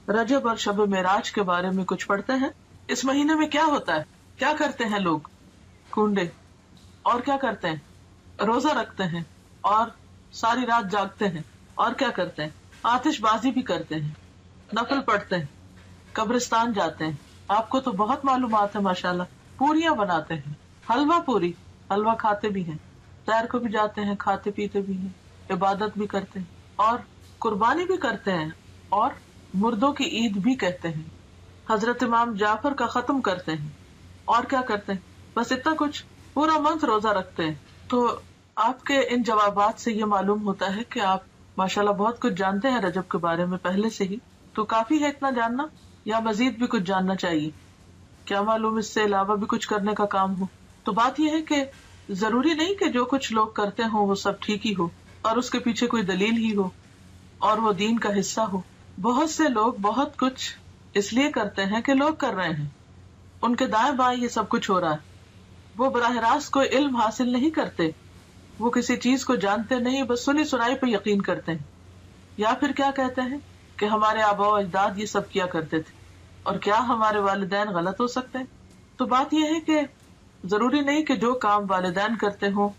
رجب اور شب معراج کے بارے میں کچھ پڑھتے ہیں. اس مہینے میں کیا ہوتا ہے؟ کیا کرتے ہیں لوگ؟ کنڈے. اور کیا کرتے ہیں؟ روزہ رکھتے ہیں اور ساری رات جاگتے ہیں. اور کیا کرتے ہیں؟ آتش بازی بھی کرتے ہیں، نفل پڑھتے ہیں، قبرستان جاتے ہیں. آپ کو تو بہت معلومات ہے ماشاءاللہ. پوریاں بناتے ہیں، حلوہ پوری، حلوہ کھاتے بھی ہیں، سیر کو بھی جاتے ہیں، کھاتے پیتے بھی ہیں، عبادت بھی کرتے ہیں اور قربانی بھی کرتے ہیں اور مردوں کی عید بھی کہتے ہیں. حضرت امام جعفر کا ختم کرتے ہیں. اور کیا کرتے ہیں؟ بس اتنا کچھ. پورا منتھ روزہ رکھتے ہیں. تو آپ کے ان جوابات سے یہ معلوم ہوتا ہے کہ آپ ماشاءاللہ بہت کچھ جانتے ہیں رجب کے بارے میں پہلے سے ہی. تو کافی ہے اتنا جاننا یا مزید بھی کچھ جاننا چاہیے؟ کیا معلوم اس سے علاوہ بھی کچھ کرنے کا کام ہو. تو بات یہ ہے کہ ضروری نہیں کہ جو کچھ لوگ کرتے ہوں وہ سب ٹھیک ہی ہو اور اس کے پیچھے کوئی دلیل ہی ہو اور وہ دین کا حصہ ہو. بہت سے لوگ بہت کچھ اس لیے کرتے ہیں کہ لوگ کر رہے ہیں، ان کے دائیں بائیں یہ سب کچھ ہو رہا ہے. وہ براہ راست کوئی علم حاصل نہیں کرتے، وہ کسی چیز کو جانتے نہیں، بس سنی سنائی پہ یقین کرتے ہیں. یا پھر کیا کہتے ہیں کہ ہمارے آباء و اجداد یہ سب کیا کرتے تھے اور کیا ہمارے والدین غلط ہو سکتے ہیں. تو بات یہ ہے کہ ضروری نہیں کہ جو کام والدین کرتے ہوں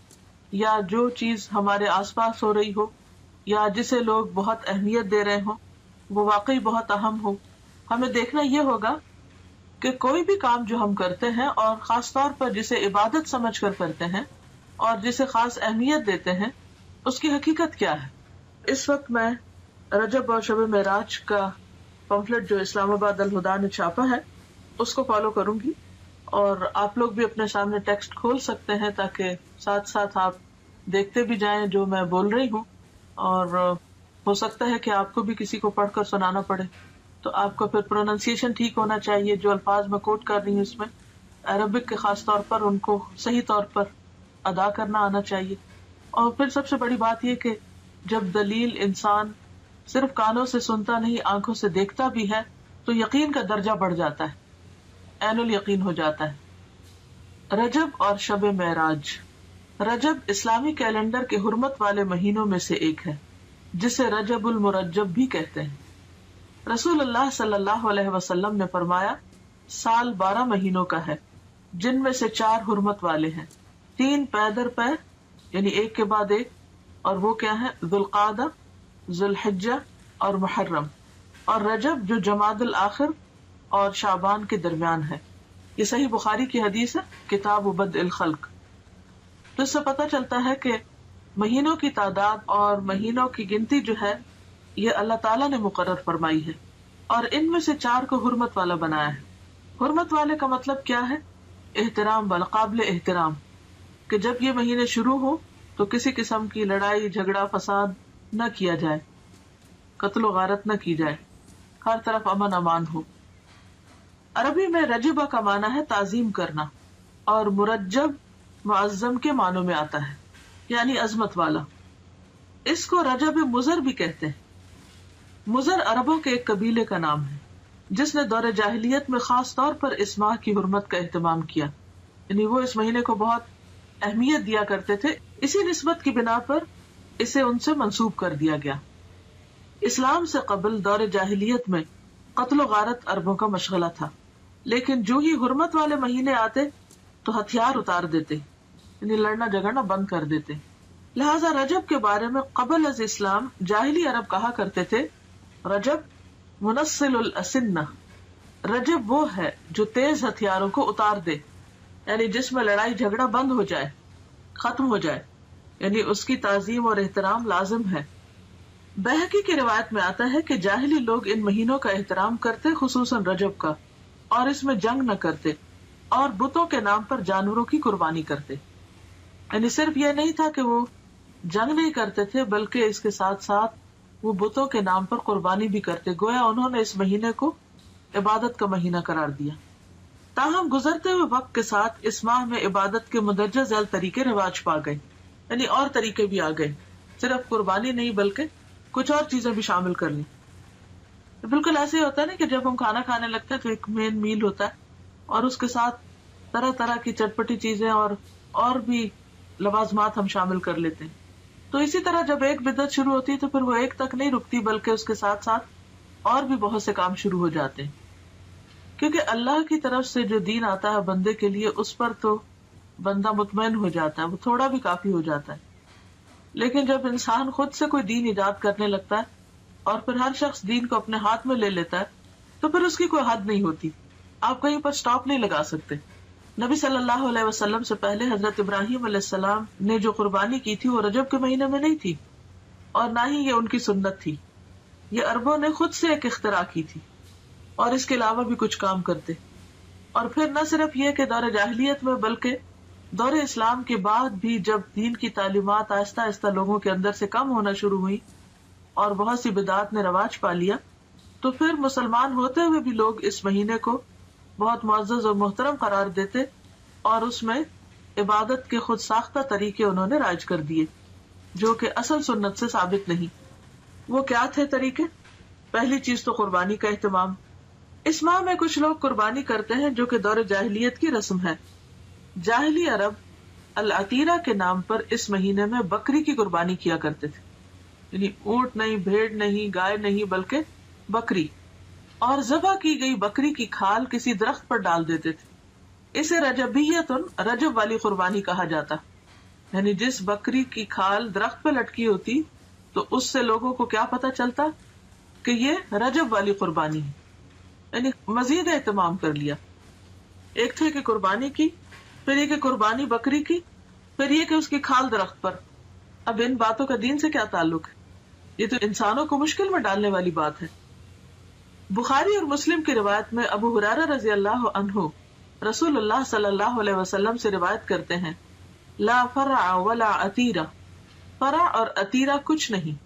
یا جو چیز ہمارے آس پاس ہو رہی ہو یا جسے لوگ بہت اہمیت دے رہے ہوں وہ واقعی بہت اہم ہو. ہمیں دیکھنا یہ ہوگا کہ کوئی بھی کام جو ہم کرتے ہیں اور خاص طور پر جسے عبادت سمجھ کر کرتے ہیں اور جسے خاص اہمیت دیتے ہیں اس کی حقیقت کیا ہے. اس وقت میں رجب اور شب معراج کا پمفلٹ جو اسلام آباد الہدا نے چھاپا ہے اس کو فالو کروں گی اور آپ لوگ بھی اپنے سامنے ٹیکسٹ کھول سکتے ہیں تاکہ ساتھ ساتھ آپ دیکھتے بھی جائیں جو میں بول رہی ہوں. اور ہو سکتا ہے کہ آپ کو بھی کسی کو پڑھ کر سنانا پڑے تو آپ کا پھر پروننسیشن ٹھیک ہونا چاہیے. جو الفاظ میں کوٹ کر رہی ہوں اس میں عربک کے خاص طور پر ان کو صحیح طور پر ادا کرنا آنا چاہیے. اور پھر سب سے بڑی بات یہ کہ جب دلیل انسان صرف کانوں سے سنتا نہیں آنکھوں سے دیکھتا بھی ہے تو یقین کا درجہ بڑھ جاتا ہے، عین الیقین ہو جاتا ہے. رجب اور شب معراج. رجب اسلامی کیلنڈر کے حرمت والے مہینوں میں سے ایک ہے جسے رجب المرجب بھی کہتے ہیں. رسول اللہ صلی اللہ علیہ وسلم نے فرمایا سال 12 مہینوں کا ہے جن میں سے 4 حرمت والے ہیں، 3 پے در پے یعنی ایک کے بعد ایک، اور وہ کیا ہے؟ ذوالقعدہ، ذوالحجہ اور محرم، اور رجب جو جمادی الاخر اور شعبان کے درمیان ہے. یہ صحیح بخاری کی حدیث ہے، کتاب بدء الخلق. تو اس سے پتہ چلتا ہے کہ مہینوں کی تعداد اور مہینوں کی گنتی جو ہے یہ اللہ تعالیٰ نے مقرر فرمائی ہے اور ان میں سے 4 کو حرمت والا بنایا ہے. حرمت والے کا مطلب کیا ہے؟ احترام والا، قابل احترام، کہ جب یہ مہینے شروع ہو تو کسی قسم کی لڑائی جھگڑا فساد نہ کیا جائے، قتل و غارت نہ کی جائے، ہر طرف امن امان ہو. عربی میں رجبہ کا معنی ہے تعظیم کرنا اور مرجب معظم کے معنوں میں آتا ہے یعنی عظمت والا. اس کو رجب مضر بھی کہتے ہیں. مضر عربوں کے ایک قبیلے کا نام ہے جس نے دور جاہلیت میں خاص طور پر اس ماہ کی حرمت کا اہتمام کیا، یعنی وہ اس مہینے کو بہت اہمیت دیا کرتے تھے. اسی نسبت کی بنا پر اسے ان سے منسوب کر دیا گیا. اسلام سے قبل دور جاہلیت میں قتل و غارت عربوں کا مشغلہ تھا، لیکن جو ہی حرمت والے مہینے آتے تو ہتھیار اتار دیتے، یعنی لڑنا جھگڑنا بند کر دیتے. لہذا رجب کے بارے میں قبل از اسلام جاہلی عرب کہا کرتے تھے رجب منسل الاسنہ، رجب وہ ہے جو تیز ہتھیاروں کو اتار دے، یعنی جس میں لڑائی جھگڑا بند ہو جائے، ختم ہو جائے، یعنی اس کی تعظیم اور احترام لازم ہے. بہقی کی روایت میں آتا ہے کہ جاہلی لوگ ان مہینوں کا احترام کرتے، خصوصاً رجب کا، اور اس میں جنگ نہ کرتے اور بتوں کے نام پر جانوروں کی قربانی کرتے. یعنی صرف یہ نہیں تھا کہ وہ جنگ نہیں کرتے تھے بلکہ اس کے ساتھ ساتھ وہ بتوں کے نام پر قربانی بھی کرتے، گویا انہوں نے اس مہینے کو عبادت کا مہینہ قرار دیا. تاہم گزرتے ہوئے وقت کے ساتھ اس ماہ میں عبادت کے مندرجہ ذیل طریقے رواج پا گئے، یعنی اور طریقے بھی آ گئے، صرف قربانی نہیں بلکہ کچھ اور چیزیں بھی شامل کر لی. بالکل ایسے ہی ہوتا ہے نا کہ جب ہم کھانا کھانے لگتے ہیں تو ایک مین میل ہوتا ہے اور اس کے ساتھ طرح طرح کی چٹپٹی چیزیں اور بھی لوازمات ہم شامل کر لیتے ہیں. تو اسی طرح جب ایک بدعت شروع ہوتی ہے تو پھر وہ ایک تک نہیں رکتی بلکہ اس کے ساتھ ساتھ اور بھی بہت سے کام شروع ہو جاتے ہیں، کیونکہ اللہ کی طرف سے جو دین آتا ہے بندے کے لیے، اس پر تو بندہ مطمئن ہو جاتا ہے، وہ تھوڑا بھی کافی ہو جاتا ہے. لیکن جب انسان خود سے کوئی دین ایجاد کرنے لگتا ہے اور پھر ہر شخص دین کو اپنے ہاتھ میں لے لیتا ہے تو پھر اس کی کوئی حد نہیں ہوتی، آپ کہیں پر سٹاپ نہیں لگا سکتے. نبی صلی اللہ علیہ وسلم سے پہلے حضرت ابراہیم علیہ السلام نے جو قربانی کی تھی وہ رجب کے مہینے میں نہیں تھی، اور نہ ہی یہ ان کی سنت تھی. یہ عربوں نے خود سے ایک اختراع کی تھی، اور اس کے علاوہ بھی کچھ کام کرتے. اور پھر نہ صرف یہ کہ دور جاہلیت میں بلکہ دور اسلام کے بعد بھی جب دین کی تعلیمات آہستہ آہستہ لوگوں کے اندر سے کم ہونا شروع ہوئی اور بہت سی بدعات نے رواج پا لیا، تو پھر مسلمان ہوتے ہوئے بھی لوگ اس مہینے کو بہت معزز اور محترم قرار دیتے اور اس میں عبادت کے خود ساختہ طریقے انہوں نے رائج کر دیے جو کہ اصل سنت سے ثابت نہیں. وہ کیا تھے طریقے؟ پہلی چیز تو قربانی کا اہتمام. اس ماہ میں کچھ لوگ قربانی کرتے ہیں جو کہ دور جاہلیت کی رسم ہے. جاہلی عرب العتیرہ کے نام پر اس مہینے میں بکری کی قربانی کیا کرتے تھے، یعنی اونٹ نہیں، بھیڑ نہیں، گائے نہیں، بلکہ بکری. اور ذبح کی گئی بکری کی کھال کسی درخت پر ڈال دیتے تھے. اسے رجبیتن، رجب والی قربانی کہا جاتا، یعنی جس بکری کی کھال درخت پہ لٹکی ہوتی تو اس سے لوگوں کو کیا پتا چلتا کہ یہ رجب والی قربانی ہے، یعنی مزید اہتمام کر لیا. ایک تھے کہ قربانی کی، پھر یہ کہ قربانی بکری کی، پھر یہ کہ اس کی کھال درخت پر. اب ان باتوں کا دین سے کیا تعلق ہے؟ یہ تو انسانوں کو مشکل میں ڈالنے والی بات ہے. بخاری اور مسلم کی روایت میں ابو ہریرہ رضی اللہ عنہ رسول اللہ صلی اللہ علیہ وسلم سے روایت کرتے ہیں، لا فرع ولا عتیرہ، فرع اور عتیرہ کچھ نہیں.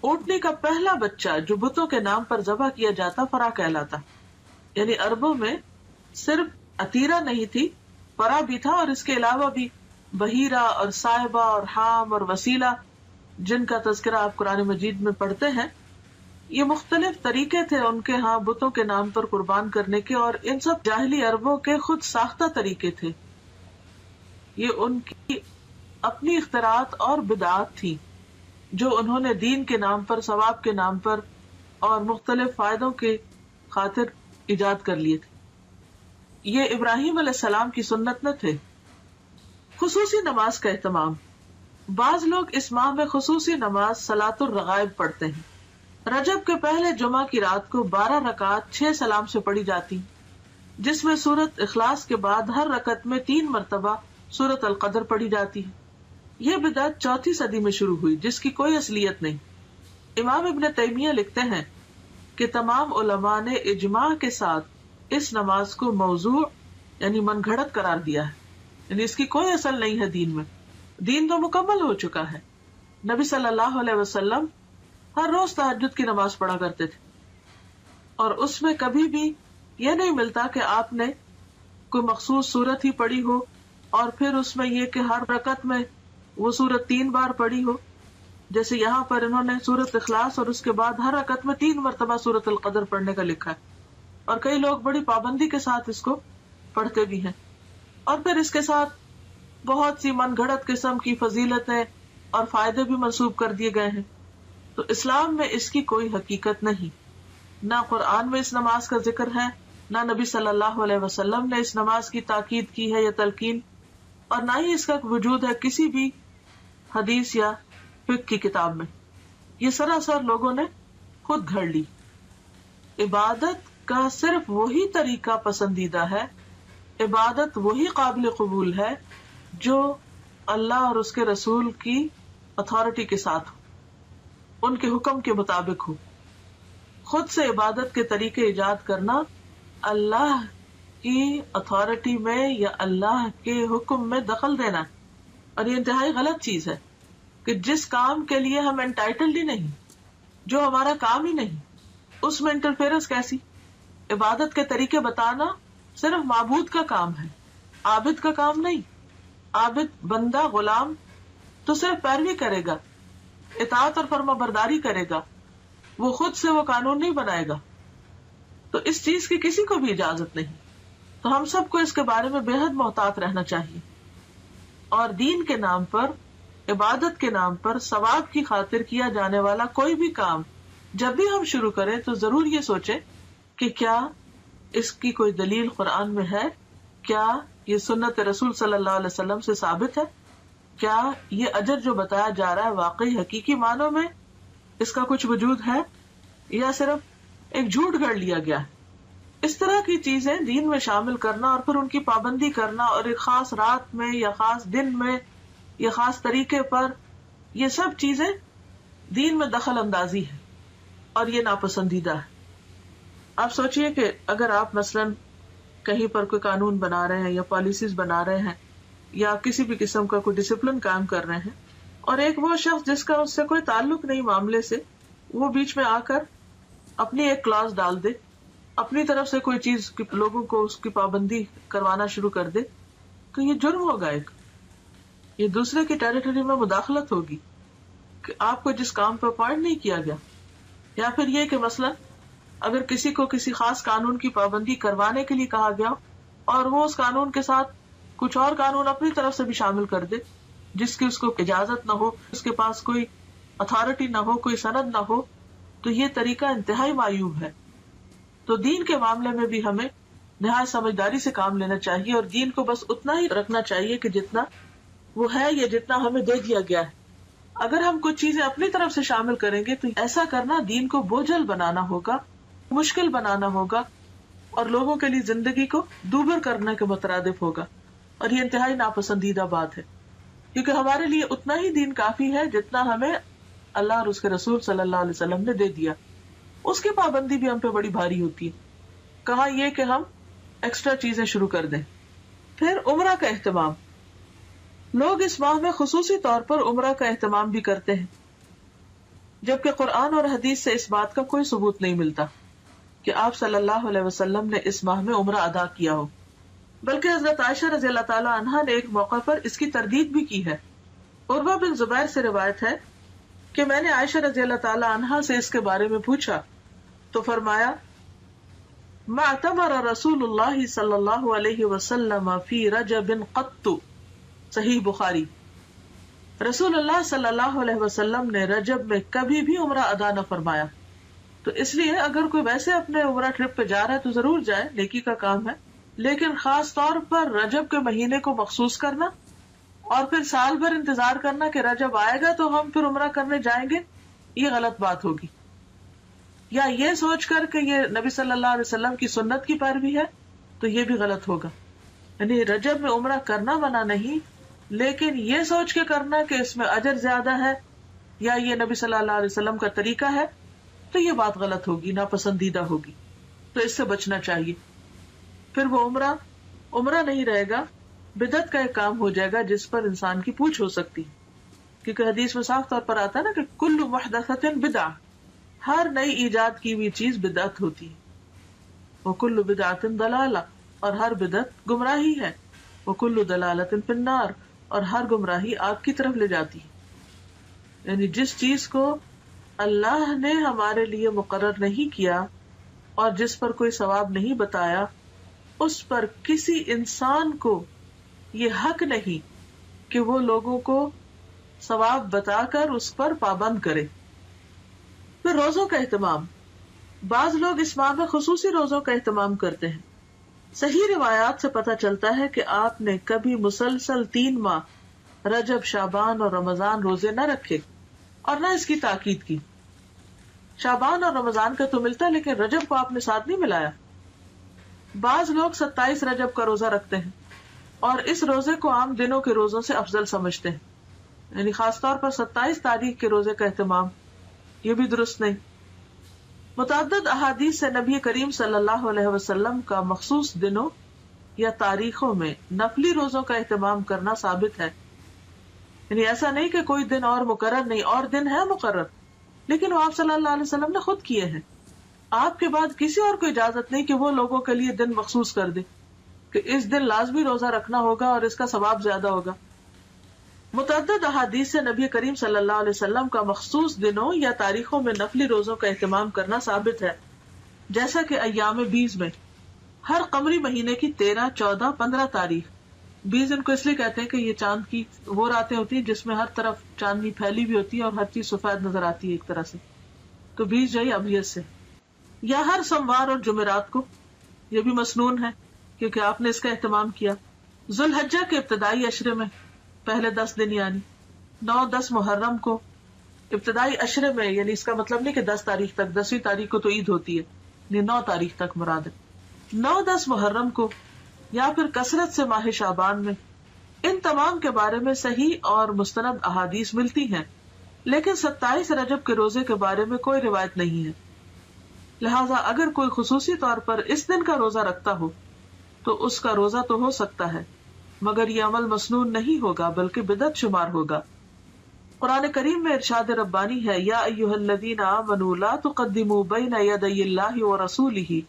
اونٹنی کا پہلا بچہ جو بتوں کے نام پر ذبح کیا جاتا فرع کہلاتا. یعنی عربوں میں صرف عتیرہ نہیں تھی، فرع بھی تھا، اور اس کے علاوہ بھی بحیرہ اور صائبہ اور حام اور وسیلہ جن کا تذکرہ آپ قرآن مجید میں پڑھتے ہیں. یہ مختلف طریقے تھے ان کے ہاں بتوں کے نام پر قربان کرنے کے، اور ان سب جاہلی عربوں کے خود ساختہ طریقے تھے. یہ ان کی اپنی اختراعات اور بدعات تھی جو انہوں نے دین کے نام پر، ثواب کے نام پر اور مختلف فائدوں کے خاطر ایجاد کر لیے تھے. یہ ابراہیم علیہ السلام کی سنت نہ تھے. خصوصی نماز کا اہتمام. بعض لوگ اس ماہ میں خصوصی نماز صلاۃ الرغائب پڑھتے ہیں. رجب کے پہلے جمعہ کی رات کو 12 رکعات 6 سلام سے پڑھی جاتی، جس میں سورت اخلاص کے بعد ہر رکعت میں 3 مرتبہ سورت القدر پڑھی جاتی ہے. یہ بدعت 4 صدی میں شروع ہوئی جس کی کوئی اصلیت نہیں. امام ابن تیمیہ لکھتے ہیں کہ تمام علماء نے اجماع کے ساتھ اس نماز کو موضوع یعنی من گھڑت قرار دیا ہے، یعنی اس کی کوئی اصل نہیں ہے دین میں. دین تو مکمل ہو چکا ہے. نبی صلی اللہ علیہ وسلم ہر روز تہجد کی نماز پڑھا کرتے تھے، اور اس میں کبھی بھی یہ نہیں ملتا کہ آپ نے کوئی مخصوص سورت ہی پڑھی ہو اور پھر اس میں یہ کہ ہر رکعت میں وہ سورت 3 بار پڑھی ہو. جیسے یہاں پر انہوں نے سورت اخلاص اور اس کے بعد ہر رکعت میں 3 مرتبہ سورت القدر پڑھنے کا لکھا ہے، اور کئی لوگ بڑی پابندی کے ساتھ اس کو پڑھتے بھی ہیں. اور پھر اس کے ساتھ بہت سی من گھڑت قسم کی فضیلتیں اور فائدے بھی منسوب کر دیے گئے ہیں. تو اسلام میں اس کی کوئی حقیقت نہیں. نہ قرآن میں اس نماز کا ذکر ہے، نہ نبی صلی اللہ علیہ وسلم نے اس نماز کی تاکید کی ہے یا تلقین، اور نہ ہی اس کا وجود ہے کسی بھی حدیث یا فقہ کی کتاب میں. یہ سراسر لوگوں نے خود گھڑ لی. عبادت کا صرف وہی طریقہ پسندیدہ ہے، عبادت وہی قابل قبول ہے جو اللہ اور اس کے رسول کی اتھارٹی کے ساتھ ہو، ان کے حکم کے مطابق ہو. خود سے عبادت کے طریقے ایجاد کرنا اللہ کی اتھارٹی میں یا اللہ کے حکم میں دخل دینا، اور یہ انتہائی غلط چیز ہے کہ جس کام کے لیے ہم انٹائٹلڈ ہی نہیں، جو ہمارا کام ہی نہیں، اس میں انٹرفیئرنس کیسی. عبادت کے طریقے بتانا صرف معبود کا کام ہے، عابد کا کام نہیں. عابد بندہ غلام تو صرف پیروی کرے گا، اطاعت اور فرما برداری کرے گا، وہ خود سے وہ قانون نہیں بنائے گا. تو اس چیز کی کسی کو بھی اجازت نہیں. تو ہم سب کو اس کے بارے میں بے حد محتاط رہنا چاہیے. اور دین کے نام پر، عبادت کے نام پر ثواب کی خاطر کیا جانے والا کوئی بھی کام جب بھی ہم شروع کریں تو ضرور یہ سوچیں کہ کیا اس کی کوئی دلیل قرآن میں ہے، کیا یہ سنت رسول صلی اللہ علیہ وسلم سے ثابت ہے، کیا یہ اجر جو بتایا جا رہا ہے واقعی حقیقی معنوں میں اس کا کچھ وجود ہے یا صرف ایک جھوٹ گھڑ لیا گیا ہے۔ اس طرح کی چیزیں دین میں شامل کرنا اور پھر ان کی پابندی کرنا اور ایک خاص رات میں یا خاص دن میں یا خاص طریقے پر، یہ سب چیزیں دین میں دخل اندازی ہے اور یہ ناپسندیدہ ہے۔ آپ سوچئے کہ اگر آپ مثلاً کہیں پر کوئی قانون بنا رہے ہیں یا پالیسیز بنا رہے ہیں یا کسی بھی قسم کا کوئی ڈسپلن قائم کر رہے ہیں، اور ایک وہ شخص جس کا اس سے کوئی تعلق نہیں معاملے سے، وہ بیچ میں آ کر اپنی ایک کلاس ڈال دے، اپنی طرف سے کوئی چیز لوگوں کو اس کی پابندی کروانا شروع کر دے، تو یہ جرم ہوگا، ایک یہ دوسرے کی ٹیریٹری میں مداخلت ہوگی کہ آپ کو جس کام پر اپوائنٹ نہیں کیا گیا۔ یا پھر یہ کہ مثلاً اگر کسی کو کسی خاص قانون کی پابندی کروانے کے لیے کہا گیا اور وہ اس قانون کے ساتھ کچھ اور قانون اپنی طرف سے بھی شامل کر دے جس کی اس کو اجازت نہ ہو، اس کے پاس کوئی اتھارٹی نہ ہو، کوئی سند نہ ہو، تو یہ طریقہ انتہائی معیوب ہے۔ تو دین کے معاملے میں بھی ہمیں نہایت سمجھداری سے کام لینا چاہیے اور دین کو بس اتنا ہی رکھنا چاہیے کہ جتنا وہ ہے یا جتنا ہمیں دے دیا گیا ہے۔ اگر ہم کچھ چیزیں اپنی طرف سے شامل کریں گے تو ایسا کرنا دین کو بوجھل بنانا ہوگا، مشکل بنانا ہوگا اور لوگوں کے لیے زندگی کو دوبر کرنے کے مترادف ہوگا، اور یہ انتہائی ناپسندیدہ بات ہے، کیونکہ ہمارے لیے اتنا ہی دین کافی ہے جتنا ہمیں اللہ اور اس کے رسول صلی اللہ علیہ وسلم نے دے دیا۔ اس کی پابندی بھی ہم پہ بڑی بھاری ہوتی ہے، کہاں یہ کہ ہم ایکسٹرا چیزیں شروع کر دیں۔ پھر عمرہ کا اہتمام، لوگ اس ماہ میں خصوصی طور پر عمرہ کا اہتمام بھی کرتے ہیں، جبکہ قرآن اور حدیث سے اس بات کا کوئی ثبوت نہیں ملتا کہ آپ صلی اللہ علیہ وسلم نے اس ماہ میں عمرہ ادا کیا ہو، بلکہ حضرت عائشہ رضی اللہ تعالی عنہا نے ایک موقع پر اس کی تردید بھی کی ہے۔ عروہ بن زبیر سے روایت ہے کہ میں نے عائشہ رضی اللہ تعالی عنہا سے اس کے بارے میں پوچھا تو فرمایا، ما اعتمر رسول اللہ صلی اللہ علیہ وسلم فی رجب قط، صحیح بخاری، رسول اللہ صلی اللہ علیہ وسلم نے رجب میں کبھی بھی عمرہ ادا نہ فرمایا۔ تو اس لیے اگر کوئی ویسے اپنے عمرہ ٹرپ پہ جا رہا ہے تو ضرور جائے، نیکی کا کام ہے، لیکن خاص طور پر رجب کے مہینے کو مخصوص کرنا اور پھر سال بھر انتظار کرنا کہ رجب آئے گا تو ہم پھر عمرہ کرنے جائیں گے، یہ غلط بات ہوگی۔ یا یہ سوچ کر کہ یہ نبی صلی اللہ علیہ وسلم کی سنت کی پیروی ہے تو یہ بھی غلط ہوگا۔ یعنی رجب میں عمرہ کرنا منع نہیں، لیکن یہ سوچ کے کرنا کہ اس میں اجر زیادہ ہے یا یہ نبی صلی اللہ علیہ وسلم کا طریقہ ہے تو یہ بات غلط ہوگی، ناپسندیدہ ہوگی، تو اس سے بچنا چاہیے۔ پھر وہ عمرہ نہیں رہے گا، بدعت کا ایک کام ہو جائے گا جس پر انسان کی پوچھ ہو سکتی، کیونکہ حدیث میں صاف طور پر آتا ہے نا کہ کل محدثۃ بدعہ، ہر نئی ایجاد کی ہوئی چیز بدعت ہوتی ہے، وکل بدعۃ ضلالہ، اور ہر بدعت گمراہی ہے، وکل ضلالۃ فی النار، اور ہر گمراہی آگ کی طرف لے جاتی ہے۔ یعنی جس چیز کو اللہ نے ہمارے لیے مقرر نہیں کیا اور جس پر کوئی ثواب نہیں بتایا، اس پر کسی انسان کو یہ حق نہیں کہ وہ لوگوں کو ثواب بتا کر اس پر پابند کرے۔ پھر روزوں کا اہتمام، بعض لوگ اس ماہ میں خصوصی روزوں کا اہتمام کرتے ہیں۔ صحیح روایات سے پتہ چلتا ہے کہ آپ نے کبھی مسلسل 3 ماہ رجب، شعبان اور رمضان روزے نہ رکھے اور نہ اس کی تاکید کی۔ شعبان اور رمضان کا تو ملتا لیکن رجب کو آپ نے ساتھ نہیں ملایا۔ بعض لوگ 27 رجب کا روزہ رکھتے ہیں اور اس روزے کو عام دنوں کے روزوں سے افضل سمجھتے ہیں، یعنی خاص طور پر 27 تاریخ کے روزے کا اہتمام، یہ بھی درست نہیں۔ متعدد احادیث سے نبی کریم صلی اللہ علیہ وسلم کا مخصوص دنوں یا تاریخوں میں نفلی روزوں کا اہتمام کرنا ثابت ہے، یعنی ایسا نہیں کہ کوئی دن اور مقرر نہیں، اور دن ہے مقرر، لیکن وہ آپ صلی اللہ علیہ وسلم نے خود کیے ہیں۔ آپ کے بعد کسی اور کو اجازت نہیں کہ وہ لوگوں کے لیے دن مخصوص کر دے کہ اس دن لازمی روزہ رکھنا ہوگا اور اس کا ثواب زیادہ ہوگا۔ متعدد احادیث سے نبی کریم صلی اللہ علیہ وسلم کا مخصوص دنوں یا تاریخوں میں نفلی روزوں کا اہتمام کرنا ثابت ہے، جیسا کہ ایام 20 میں ہر قمری مہینے کی 13، 14، 15 تاریخ، 20 ان کو اس لیے کہتے ہیں کہ یہ چاند کی وہ راتیں ہوتی ہیں جس میں ہر طرف چاندنی پھیلی بھی ہوتی ہے اور ہر چیز سفید نظر آتی ہے ایک طرح سے، تو 20 جائی ابیت سے، یا ہر سوموار اور جمعرات کو، یہ بھی مسنون ہے کیونکہ آپ نے اس کا اہتمام کیا۔ ذوالحجہ کے ابتدائی عشرے میں پہلے 10 دن یعنی 9، 10 محرم کو ابتدائی عشرے میں، یعنی اس کا مطلب نہیں کہ 10 تاریخ تک، 10ویں تاریخ کو تو عید ہوتی ہے، یعنی 9 تاریخ تک مراد ہے، 9، 10 محرم کو، یا پھر کثرت سے ماہ شعبان میں۔ ان تمام کے بارے میں صحیح اور مستند احادیث ملتی ہیں، لیکن 27 رجب کے روزے کے بارے میں کوئی روایت نہیں ہے، لہٰذا اگر کوئی خصوصی طور پر اس دن کا روزہ رکھتا ہو تو اس کا روزہ تو ہو سکتا ہے، مگر یہ عمل مسنون نہیں ہوگا بلکہ بدعت شمار ہوگا۔ قرآن کریم میں ارشاد ربانی ہے، یا ایھا الذین آمنوا لا تقدموا بین یدی اللہ ورسولہ،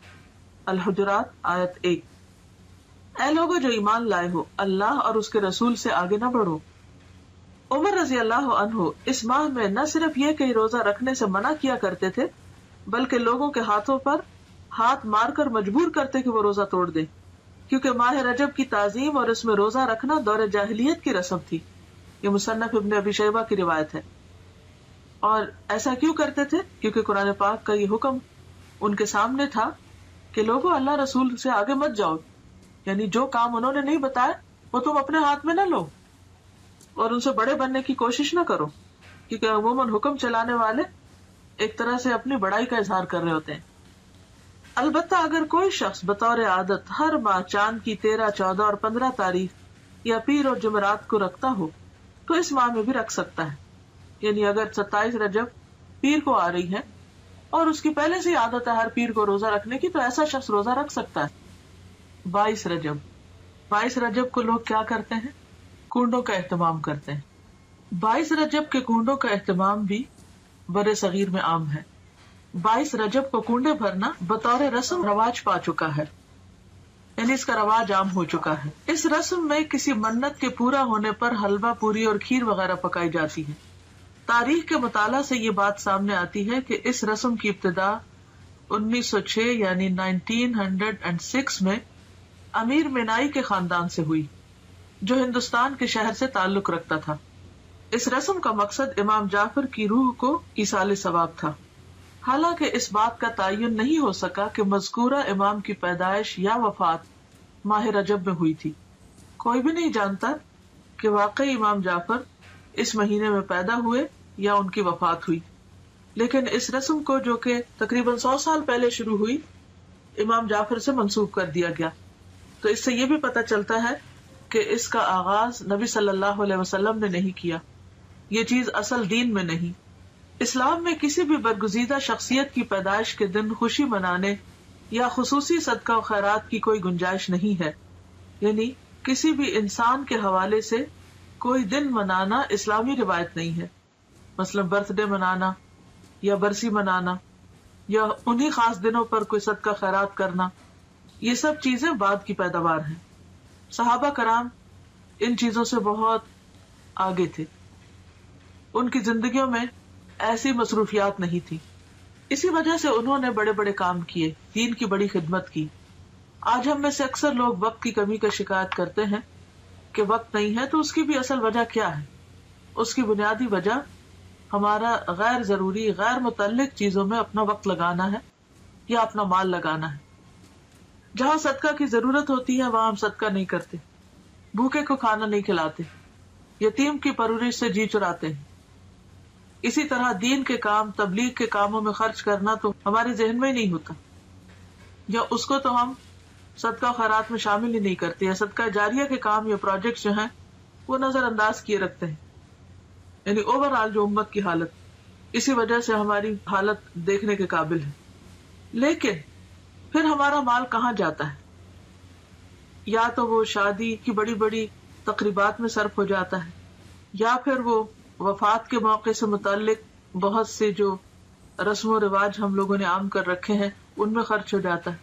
الحجرات آیت 1۔ اے لوگو جو ایمان لائے ہو، اللہ اور اس کے رسول سے آگے نہ بڑھو۔ عمر رضی اللہ عنہ اس ماہ میں نہ صرف یہ کہ روزہ رکھنے سے منع کیا کرتے تھے، بلکہ لوگوں کے ہاتھوں پر ہاتھ مار کر مجبور کرتے کہ وہ روزہ توڑ دیں، کیونکہ ماہ رجب کی تعظیم اور اس میں روزہ رکھنا دور جاہلیت کی رسم تھی۔ یہ مصنف ابن ابی شیبہ کی روایت ہے۔ اور ایسا کیوں کرتے تھے؟ کیونکہ قرآن پاک کا یہ حکم ان کے سامنے تھا کہ لوگوں اللہ رسول سے آگے مت جاؤ، یعنی جو کام انہوں نے نہیں بتایا وہ تم اپنے ہاتھ میں نہ لو اور ان سے بڑے بننے کی کوشش نہ کرو، کیونکہ عموماً حکم چلانے والے ایک طرح سے اپنی بڑائی کا اظہار کر رہے ہوتے ہیں۔ البتہ اگر کوئی شخص بطور عادت ہر ماہ چاند کی 13، 14 اور 15 تاریخ یا پیر اور جمعرات کو رکھتا ہو تو اس ماہ میں بھی رکھ سکتا ہے، یعنی اگر 27 رجب پیر کو آ رہی ہے اور اس کی پہلے سے عادت ہے ہر پیر کو روزہ رکھنے کی، تو ایسا شخص روزہ رکھ سکتا ہے۔ 22 رجب کو لوگ کیا کرتے ہیں؟ کنڈوں کا اہتمام کرتے ہیں۔ 22 رجب کے کنڈوں کا اہتمام بھی بر صغیر میں عام ہے۔ 22 رجب کو کنڈے بھرنا بطور رسم رواج پا چکا ہے، یعنی اس کا رواج عام ہو چکا ہے۔ اس رسم میں کسی منت کے پورا ہونے پر حلوہ پوری اور کھیر وغیرہ پکائی جاتی ہے۔ تاریخ کے مطالعہ سے یہ بات سامنے آتی ہے کہ اس رسم کی ابتدا 1906 یعنی 1906 میں امیر مینائی کے خاندان سے ہوئی، جو ہندوستان کے شہر سے تعلق رکھتا تھا۔ اس رسم کا مقصد امام جعفر کی روح کو ایصال ثواب تھا، حالانکہ اس بات کا تعین نہیں ہو سکا کہ مذکورہ امام کی پیدائش یا وفات ماہ رجب میں ہوئی تھی۔ کوئی بھی نہیں جانتا کہ واقعی امام جعفر اس مہینے میں پیدا ہوئے یا ان کی وفات ہوئی، لیکن اس رسم کو جو کہ تقریباً 100 سال پہلے شروع ہوئی، امام جعفر سے منسوب کر دیا گیا۔ تو اس سے یہ بھی پتہ چلتا ہے کہ اس کا آغاز نبی صلی اللہ علیہ وسلم نے نہیں کیا، یہ چیز اصل دین میں نہیں۔ اسلام میں کسی بھی برگزیدہ شخصیت کی پیدائش کے دن خوشی منانے یا خصوصی صدقہ و خیرات کی کوئی گنجائش نہیں ہے، یعنی کسی بھی انسان کے حوالے سے کوئی دن منانا اسلامی روایت نہیں ہے، مثلا برتھ ڈے منانا یا برسی منانا یا انہی خاص دنوں پر کوئی صدقہ خیرات کرنا، یہ سب چیزیں بعد کی پیداوار ہیں۔ صحابہ کرام ان چیزوں سے بہت آگے تھے، ان کی زندگیوں میں ایسی مصروفیات نہیں تھی، اسی وجہ سے انہوں نے بڑے بڑے کام کیے، دین کی بڑی خدمت کی۔ آج ہم میں سے اکثر لوگ وقت کی کمی کا شکایت کرتے ہیں کہ وقت نہیں ہے، تو اس کی بھی اصل وجہ کیا ہے؟ اس کی بنیادی وجہ ہمارا غیر ضروری، غیر متعلق چیزوں میں اپنا وقت لگانا ہے یا اپنا مال لگانا ہے۔ جہاں صدقہ کی ضرورت ہوتی ہے وہاں ہم صدقہ نہیں کرتے، بھوکے کو کھانا نہیں کھلاتے، یتیم کی پرورش سے جی چراتے ہیں۔ اسی طرح دین کے کام، تبلیغ کے کاموں میں خرچ کرنا تو ہمارے ذہن میں ہی نہیں ہوتا، یا اس کو تو ہم صدقہ خیرات میں شامل ہی نہیں کرتے، یا صدقہ جاریہ کے کام یا پروجیکٹس جو ہیں وہ نظر انداز کیے رکھتے ہیں۔ یعنی اوور آل جو امت کی حالت، اسی وجہ سے ہماری حالت دیکھنے کے قابل ہے۔ لیکن پھر ہمارا مال کہاں جاتا ہے؟ یا تو وہ شادی کی بڑی بڑی تقریبات میں صرف ہو جاتا ہے، یا پھر وہ وفات کے موقع سے متعلق بہت سے جو رسم و رواج ہم لوگوں نے عام کر رکھے ہیں ان میں خرچ ہو جاتا ہے،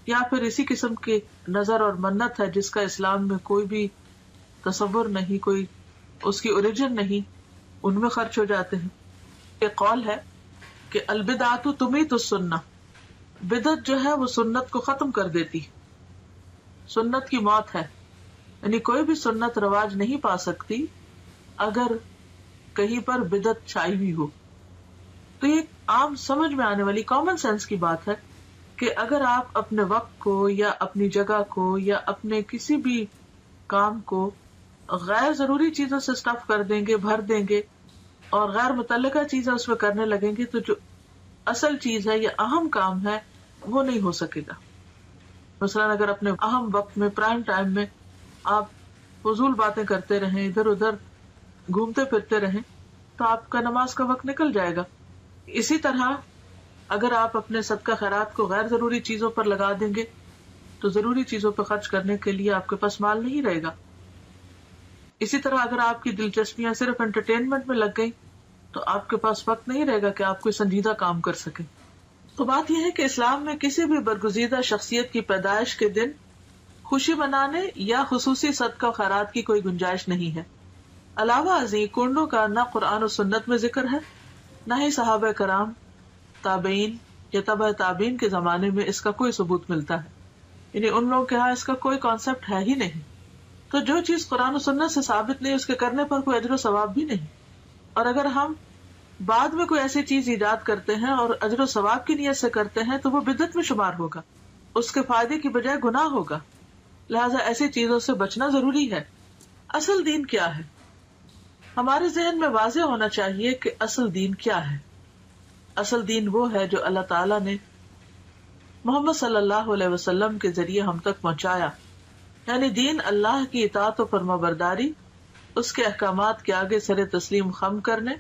یا پھر اسی قسم کے نظر اور منت ہے جس کا اسلام میں کوئی بھی تصور نہیں، کوئی اس کی اوریجن نہیں، ان میں خرچ ہو جاتے ہیں۔ ایک قول ہے کہ البدعۃ تمیت السنہ، بدعت جو ہے وہ سنت کو ختم کر دیتی، سنت کی موت ہے، یعنی کوئی بھی سنت رواج نہیں پا سکتی اگر کہیں پر بدعت چھائی ہوئی ہو۔ تو یہ عام سمجھ میں آنے والی کامن سینس کی بات ہے کہ اگر آپ اپنے وقت کو یا اپنی جگہ کو یا اپنے کسی بھی کام کو غیر ضروری چیزوں سے اسٹف کر دیں گے، بھر دیں گے اور غیر متعلقہ چیزیں اس میں کرنے لگیں گے، تو جو اصل چیز ہے یا اہم کام ہے وہ نہیں ہو سکے گا. مثلاً اگر اپنے اہم وقت میں، پرائم ٹائم میں آپ فضول باتیں کرتے رہیں، ادھر ادھر گھومتے پھرتے رہیں، تو آپ کا نماز کا وقت نکل جائے گا. اسی طرح اگر آپ اپنے صدقہ خیرات کو غیر ضروری چیزوں پر لگا دیں گے تو ضروری چیزوں پہ خرچ کرنے کے لیے آپ کے پاس مال نہیں رہے گا. اسی طرح اگر آپ کی دلچسپیاں صرف انٹرٹینمنٹ میں لگ گئی تو آپ کے پاس وقت نہیں رہے گا کہ آپ کوئی سنجیدہ کام کر سکیں. تو بات یہ ہے کہ اسلام میں کسی بھی برگزیدہ شخصیت کی پیدائش کے دن خوشی منانے یا خصوصی صدقہ خیرات کی کوئی گنجائش نہیں ہے. علاوہ ازیں کنڈوں کا نہ قرآن و سنت میں ذکر ہے، نہ ہی صحابہ کرام، تابعین یا تبع تابعین کے زمانے میں اس کا کوئی ثبوت ملتا ہے. یعنی ان لوگوں کے ہاں اس کا کوئی کانسیپٹ ہے ہی نہیں. تو جو چیز قرآن و سنت سے ثابت نہیں، اس کے کرنے پر کوئی اجر و ثواب بھی نہیں. اور اگر ہم بعد میں کوئی ایسی چیز ایجاد کرتے ہیں اور اجر و ثواب کی نیت سے کرتے ہیں تو وہ بدعت میں شمار ہوگا، اس کے فائدے کی بجائے گناہ ہوگا. لہٰذا ایسی چیزوں سے بچنا ضروری ہے. اصل دین کیا ہے؟ ہمارے ذہن میں واضح ہونا چاہیے کہ اصل دین کیا ہے. اصل دین وہ ہے جو اللہ تعالیٰ نے محمد صلی اللہ علیہ وسلم کے ذریعے ہم تک پہنچایا. یعنی دین اللہ کی اطاعت و فرمانبرداری، اس کے احکامات کے آگے سر تسلیم خم کرنے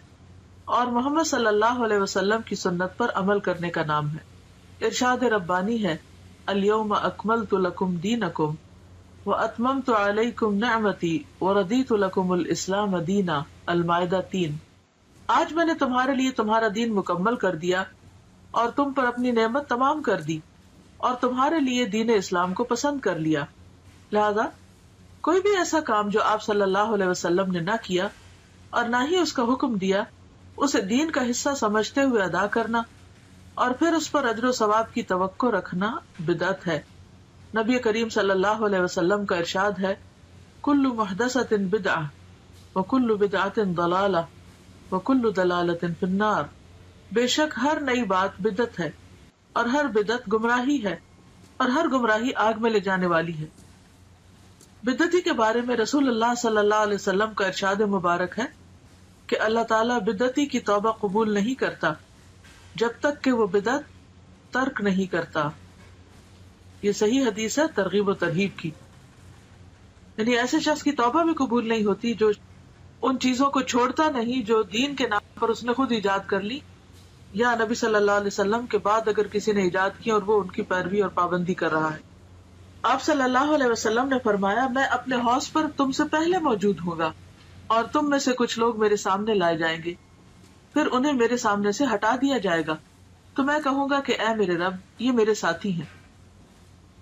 اور محمد صلی اللہ علیہ وسلم کی سنت پر عمل کرنے کا نام ہے. ارشاد ربانی ہے، الیوم اکملت لکم دینکم واتممت علیکم نعمتی ورضیت لکم الاسلام دینا. المائدہ 3. آج میں نے تمہارے لیے تمہارا دین مکمل کر دیا اور تم پر اپنی نعمت تمام کر دی اور تمہارے لیے دین اسلام کو پسند کر لیا. لہذا کوئی بھی ایسا کام جو آپ صلی اللہ علیہ وسلم نے نہ کیا اور نہ ہی اس کا حکم دیا، اسے دین کا حصہ سمجھتے ہوئے ادا کرنا اور پھر اس پر اجر و ثواب کی توقع رکھنا بدعت ہے. نبی کریم صلی اللہ علیہ وسلم کا ارشاد ہے، کل محدثۃ بدعہ وکل بدعۃ ضلالہ وکل ضلالۃ فی النار. بے شک ہر نئی بات بدعت ہے اور ہر بدعت گمراہی ہے اور ہر گمراہی آگ میں لے جانے والی ہے. بدعتی کے بارے میں رسول اللہ صلی اللہ علیہ وسلم کا ارشاد مبارک ہے کہ اللہ تعالیٰ بدعتی کی توبہ قبول نہیں کرتا جب تک کہ وہ بدعت ترک نہیں کرتا. یہ صحیح حدیث ہے ترغیب و ترہیب کی. یعنی ایسے شخص کی توبہ بھی قبول نہیں ہوتی جو ان چیزوں کو چھوڑتا نہیں جو دین کے نام پر اس نے خود ایجاد کر لی یا نبی صلی اللہ علیہ وسلم کے بعد اگر کسی نے ایجاد کی اور وہ ان کی پیروی اور پابندی کر رہا ہے. آپ صلی اللہ علیہ وسلم نے فرمایا، میں اپنے حوض پر تم سے پہلے موجود ہوں گا اور تم میں سے کچھ لوگ میرے سامنے لائے جائیں گے، پھر انہیں میرے سامنے سے ہٹا دیا جائے گا تو میں کہوں گا کہ اے میرے رب، یہ میرے ساتھی ہیں.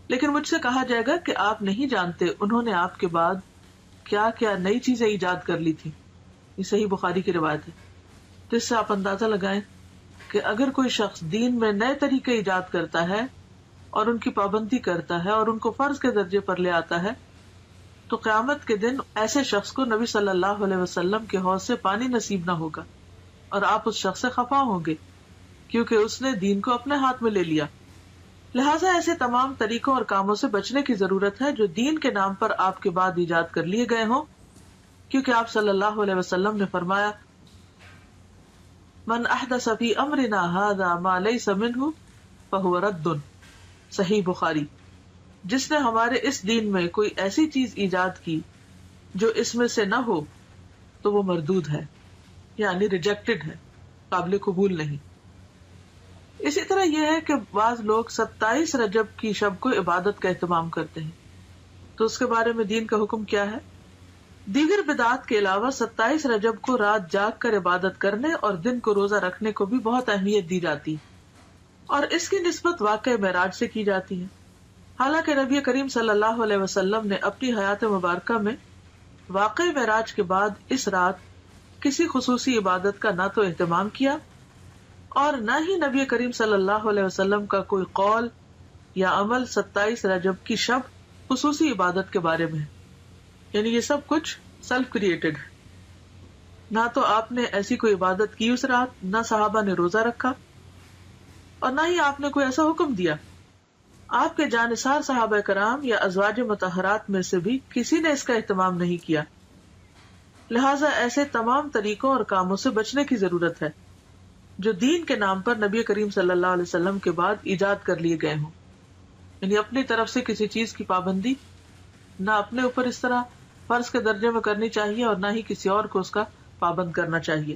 لیکن مجھ سے کہا جائے گا کہ آپ نہیں جانتے انہوں نے آپ کے بعد کیا کیا نئی چیزیں ایجاد کر لی تھی. یہ صحیح بخاری کی روایت ہے، جس سے آپ اندازہ لگائیں کہ اگر کوئی شخص دین میں نئے طریقے ایجاد کرتا ہے اور ان کی پابندی کرتا ہے اور ان کو فرض کے درجے پر لے آتا ہے تو قیامت کے دن ایسے شخص کو نبی صلی اللہ علیہ وسلم کے حوض سے پانی نصیب نہ ہوگا اور آپ اس شخص سے خفا ہوں گے کیونکہ اس نے دین کو اپنے ہاتھ میں لے لیا. لہٰذا ایسے تمام طریقوں اور کاموں سے بچنے کی ضرورت ہے جو دین کے نام پر آپ کے بعد ایجاد کر لیے گئے ہوں، کیونکہ آپ صلی اللہ علیہ وسلم نے فرمایا، من احدث فی امرنا ھذا ما لیس منہ فہو رد. صحیح بخاری. جس نے ہمارے اس دین میں کوئی ایسی چیز ایجاد کی جو اس میں سے نہ ہو تو وہ مردود ہے، یعنی ریجیکٹڈ ہے، قابل قبول نہیں. اسی طرح یہ ہے کہ بعض لوگ 27 رجب کی شب کو عبادت کا اہتمام کرتے ہیں، تو اس کے بارے میں دین کا حکم کیا ہے؟ دیگر بدعات کے علاوہ 27 رجب کو رات جاگ کر عبادت کرنے اور دن کو روزہ رکھنے کو بھی بہت اہمیت دی جاتی ہے اور اس کی نسبت واقعہ معراج سے کی جاتی ہے. حالانکہ نبی کریم صلی اللہ علیہ وسلم نے اپنی حیات مبارکہ میں واقعہ معراج کے بعد اس رات کسی خصوصی عبادت کا نہ تو اہتمام کیا اور نہ ہی نبی کریم صلی اللہ علیہ وسلم کا کوئی قول یا عمل 27 رجب کی شب خصوصی عبادت کے بارے میں ہے. یعنی یہ سب کچھ سیلف کریٹڈ ہے. نہ تو آپ نے ایسی کوئی عبادت کی اس رات، نہ صحابہ نے روزہ رکھا اور نہ ہی آپ نے کوئی ایسا حکم دیا. آپ کے جانثار صحابہ کرام یا ازواج مطہرات میں سے بھی کسی نے اس کا اہتمام نہیں کیا. لہٰذا ایسے تمام طریقوں اور کاموں سے بچنے کی ضرورت ہے جو دین کے نام پر نبی کریم صلی اللہ علیہ وسلم کے بعد ایجاد کر لیے گئے ہوں. یعنی اپنی طرف سے کسی چیز کی پابندی نہ اپنے اوپر اس طرح فرض کے درجے میں کرنی چاہیے اور نہ ہی کسی اور کو اس کا پابند کرنا چاہیے.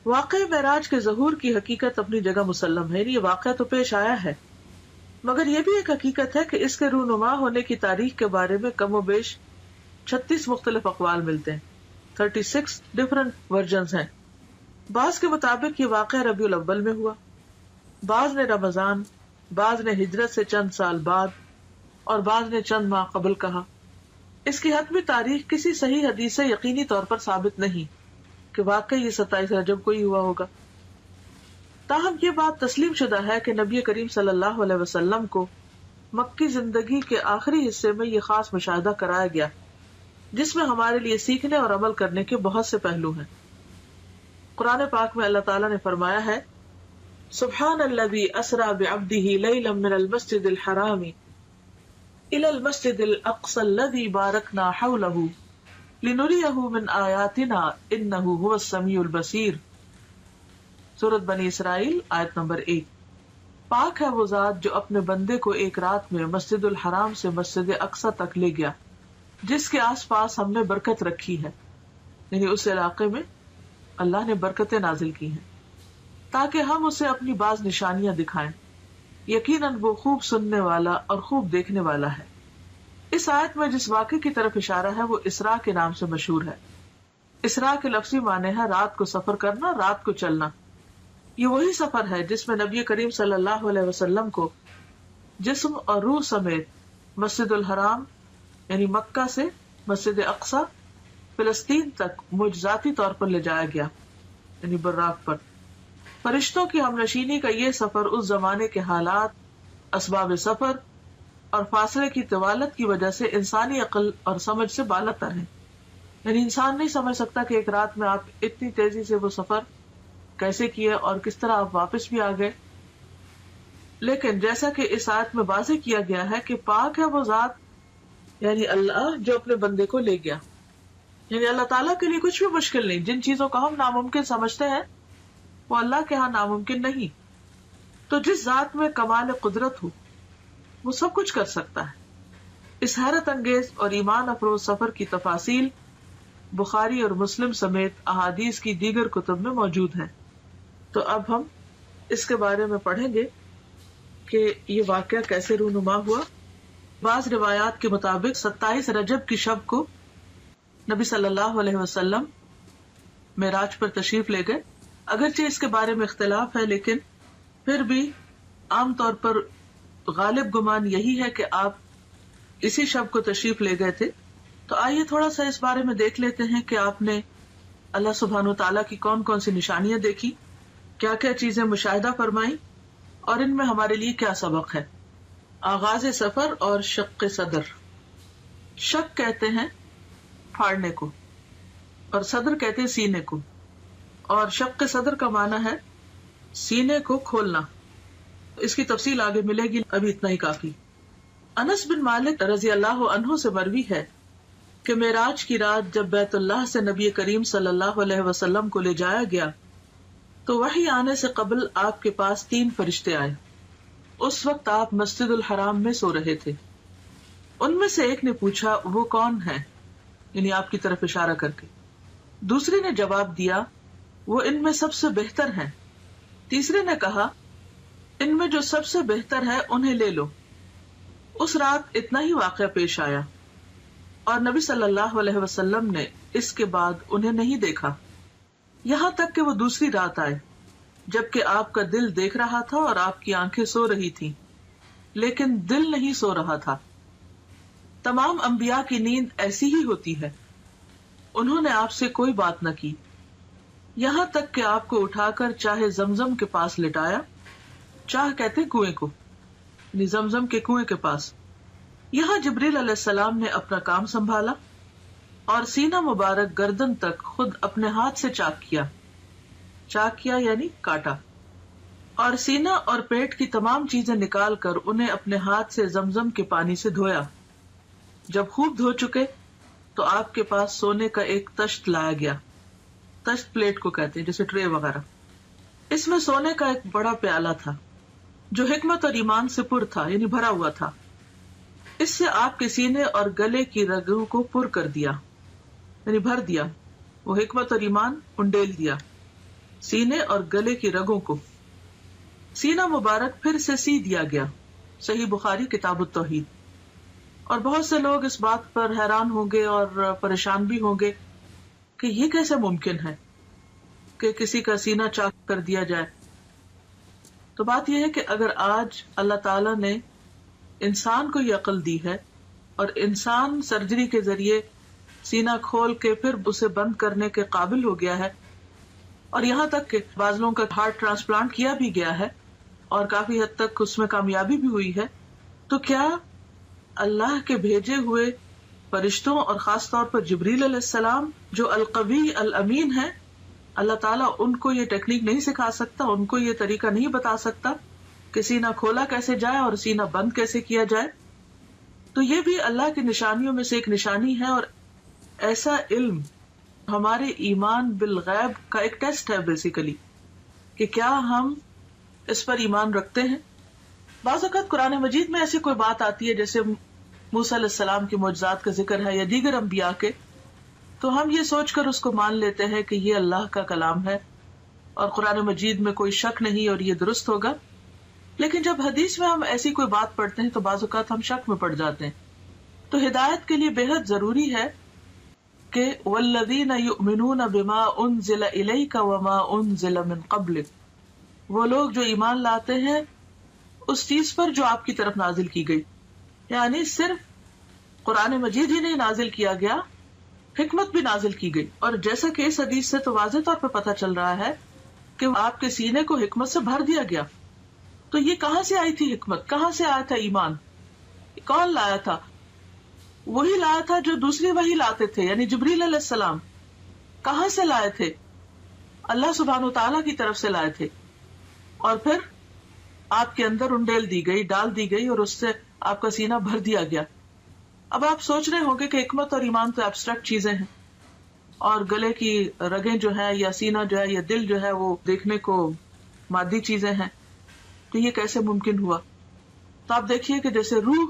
واقعہ معراج کے ظہور کی حقیقت اپنی جگہ مسلم ہے. یہ واقعہ تو پیش آیا ہے، مگر یہ بھی ایک حقیقت ہے کہ اس کے رونما ہونے کی تاریخ کے بارے میں کم و بیش 36 مختلف اقوال ملتے ہیں. 36 ڈفرنٹ ورژنز ہیں. بعض کے مطابق یہ واقعہ ربیع الاول میں ہوا، بعض نے رمضان، بعض نے ہجرت سے چند سال بعد اور بعض نے چند ماہ قبل کہا. اس کی حتمی تاریخ کسی صحیح حدیث سے یقینی طور پر ثابت نہیں کہ واقعی یہ 27 رجب کو ہی ہوا ہوگا. تاہم یہ بات تسلیم شدہ ہے کہ نبی کریم صلی اللہ علیہ وسلم کو مکی زندگی کے آخری حصے میں یہ خاص مشاہدہ کرایا گیا جس میں ہمارے لیے سیکھنے اور عمل کرنے کے بہت سے پہلو ہیں. قرآن پاک میں اللہ تعالیٰ نے فرمایا ہے، سبحان الذی اسری بعبدہ لیلا من المسجد الحرام الی المسجد الاقصی الذی بارکنا حولہ لنریہ من آیاتنا انہ هو السمیع البصیر. سورۃ بنی اسرائیل آیت نمبر 1. پاک ہے وہ ذات جو اپنے بندے کو ایک رات میں مسجد الحرام سے مسجد اقصی تک لے گیا جس کے آس پاس ہم نے برکت رکھی ہے. یعنی اس علاقے میں اللہ نے برکتیں نازل کی ہیں تاکہ ہم اسے اپنی بعض نشانیاں دکھائیں. یقیناً وہ خوب سننے والا اور خوب دیکھنے والا ہے. اس آیت میں جس واقعے کی طرف اشارہ ہے وہ اسراء کے نام سے مشہور ہے. اسراء کے لفظی معنی ہے رات کو سفر کرنا، رات کو چلنا. یہ وہی سفر ہے جس میں نبی کریم صلی اللہ علیہ وسلم کو جسم اور روح سمیت مسجد الحرام یعنی مکہ سے مسجد اقصی فلسطین تک معجزاتی طور پر لے جایا گیا، یعنی براق پر. فرشتوں کی ہمنشینی کا یہ سفر اس زمانے کے حالات، اسباب سفر اور فاصلے کی طوالت کی وجہ سے انسانی عقل اور سمجھ سے بالاتر ہے. یعنی انسان نہیں سمجھ سکتا کہ ایک رات میں آپ اتنی تیزی سے وہ سفر کیسے کیے اور کس طرح آپ واپس بھی آ گئے. لیکن جیسا کہ اس آیت میں واضح کیا گیا ہے کہ پاک ہے وہ ذات یعنی اللہ جو اپنے بندے کو لے گیا. یعنی اللہ تعالیٰ کے لیے کچھ بھی مشکل نہیں. جن چیزوں کو ہم ناممکن سمجھتے ہیں وہ اللہ کے ہاں ناممکن نہیں. تو جس ذات میں کمال قدرت ہو وہ سب کچھ کر سکتا ہے. اس حیرت انگیز اور ایمان افروز سفر کی تفاصیل بخاری اور مسلم سمیت احادیث کی دیگر کتب میں موجود ہیں. تو اب ہم اس کے بارے میں پڑھیں گے کہ یہ واقعہ کیسے رونما ہوا. بعض روایات کے مطابق 27 رجب کی شب کو نبی صلی اللہ علیہ وسلم معراج پر تشریف لے گئے. اگرچہ اس کے بارے میں اختلاف ہے لیکن پھر بھی عام طور پر غالب گمان یہی ہے کہ آپ اسی شب کو تشریف لے گئے تھے. تو آئیے تھوڑا سا اس بارے میں دیکھ لیتے ہیں کہ آپ نے اللہ سبحانہ و تعالیٰ کی کون کون سی نشانیاں دیکھی، کیا کیا چیزیں مشاہدہ فرمائیں اور ان میں ہمارے لیے کیا سبق ہے. آغاز سفر اور شق صدر. شق کہتے ہیں پھاڑنے کو اور صدر کہتے ہیں سینے کو، اور شق صدر کا معنی ہے سینے کو کھولنا. اس کی تفصیل آگے ملے گی، ابھی اتنا ہی کافی. انس بن مالک رضی اللہ عنہ سے مروی ہے کہ معراج کی رات جب بیت اللہ سے نبی کریم صلی اللہ علیہ وسلم کو لے جایا گیا تو وحی آنے سے قبل آپ کے پاس 3 فرشتے آئے. اس وقت آپ مسجد الحرام میں سو رہے تھے. ان میں سے ایک نے پوچھا وہ کون ہے، یعنی آپ کی طرف اشارہ کر کے. دوسرے نے جواب دیا وہ ان میں سب سے بہتر ہیں. تیسرے نے کہا ان میں جو سب سے بہتر ہے انہیں لے لو. اس رات اتنا ہی واقعہ پیش آیا اور نبی صلی اللہ علیہ وسلم نے اس کے بعد انہیں نہیں دیکھا یہاں تک کہ وہ دوسری رات آئے جبکہ آپ کا دل دیکھ رہا تھا اور آپ کی آنکھیں سو رہی تھیں لیکن دل نہیں سو رہا تھا. تمام انبیاء کی نیند ایسی ہی ہوتی ہے. انہوں نے آپ سے کوئی بات نہ کی یہاں تک کہ آپ کو اٹھا کر چاہے زمزم کے پاس لٹایا. چاہ کہتے کنویں کو، یعنی زمزم کے کنویں کے پاس. یہاں جبریل علیہ السلام نے اپنا کام سنبھالا اور سینہ مبارک گردن تک خود اپنے ہاتھ سے چاک کیا. چاک کیا یعنی کاٹا. اور سینہ اور پیٹ کی تمام چیزیں نکال کر انہیں اپنے ہاتھ سے زمزم کے پانی سے دھویا. جب خوب دھو چکے تو آپ کے پاس سونے کا ایک تشت لایا گیا. تشت پلیٹ کو کہتے ہیں، جیسے ٹرے وغیرہ. اس میں سونے کا ایک بڑا پیالہ تھا جو حکمت اور ایمان سے پر تھا، یعنی بھرا ہوا تھا. اس سے آپ کے سینے اور گلے کی رگوں کو پر کر دیا، یعنی بھر دیا. وہ حکمت اور ایمان انڈیل دیا سینے اور گلے کی رگوں کو. سینہ مبارک پھر سے سی دیا گیا. صحیح بخاری کتاب التوحید. اور بہت سے لوگ اس بات پر حیران ہوں گے اور پریشان بھی ہوں گے کہ یہ کیسے ممکن ہے کہ کسی کا سینہ چاک کر دیا جائے. تو بات یہ ہے کہ اگر آج اللہ تعالیٰ نے انسان کو یہ عقل دی ہے اور انسان سرجری کے ذریعے سینہ کھول کے پھر اسے بند کرنے کے قابل ہو گیا ہے، اور یہاں تک کہ بعض لوگوں کا ہارٹ ٹرانسپلانٹ کیا بھی گیا ہے اور کافی حد تک اس میں کامیابی بھی ہوئی ہے، تو کیا اللہ کے بھیجے ہوئے فرشتوں اور خاص طور پر جبریل علیہ السلام جو القوی الامین ہے، اللہ تعالیٰ ان کو یہ ٹیکنیک نہیں سکھا سکتا، ان کو یہ طریقہ نہیں بتا سکتا کہ سینہ کھولا کیسے جائے اور سینہ بند کیسے کیا جائے؟ تو یہ بھی اللہ کی نشانیوں میں سے ایک نشانی ہے، اور ایسا علم ہمارے ایمان بالغیب کا ایک ٹیسٹ ہے بیسیکلی، کہ کیا ہم اس پر ایمان رکھتے ہیں. بعض اوقات قرآن مجید میں ایسی کوئی بات آتی ہے جیسے موسیٰ علیہ السلام کے معجزات کا ذکر ہے یا دیگر انبیاء کے، تو ہم یہ سوچ کر اس کو مان لیتے ہیں کہ یہ اللہ کا کلام ہے اور قرآن مجید میں کوئی شک نہیں اور یہ درست ہوگا. لیکن جب حدیث میں ہم ایسی کوئی بات پڑھتے ہیں تو بعض اوقات ہم شک میں پڑ جاتے ہیں. تو ہدایت کے لیے بے حد ضروری ہے کہ والذین یؤمنون بما انزل الیک وما انزل من قبلک، وہ لوگ جو ایمان لاتے ہیں اس چیز پر جو آپ کی طرف نازل کی گئی. یعنی صرف قرآن مجید ہی نہیں نازل کیا گیا، حکمت بھی نازل کی گئی. اور جیسا کہ اس حدیث سے تو واضح طور پر پتہ چل رہا ہے کہ آپ کے سینے کو حکمت سے بھر دیا گیا. تو یہ کہاں سے آئی تھی حکمت؟ کہاں سے آیا تھا ایمان؟ کون لایا تھا؟ وہی لایا تھا جو دوسری وہی لاتے تھے، یعنی جبریل علیہ السلام. کہاں سے لائے تھے؟ اللہ سبحانہ وتعالیٰ کی طرف سے لائے تھے، اور پھر آپ کے اندر انڈیل دی گئی، ڈال دی گئی، اور اس سے آپ کا سینہ بھر دیا گیا. اب آپ سوچ رہے ہوں گے کہ حکمت اور ایمان تو ایبسٹریکٹ چیزیں ہیں، اور گلے کی رگیں جو ہے یا سینہ جو ہے یا دل جو ہے وہ دیکھنے کو مادی چیزیں ہیں، تو یہ کیسے ممکن ہوا؟ تو آپ دیکھیے کہ جیسے روح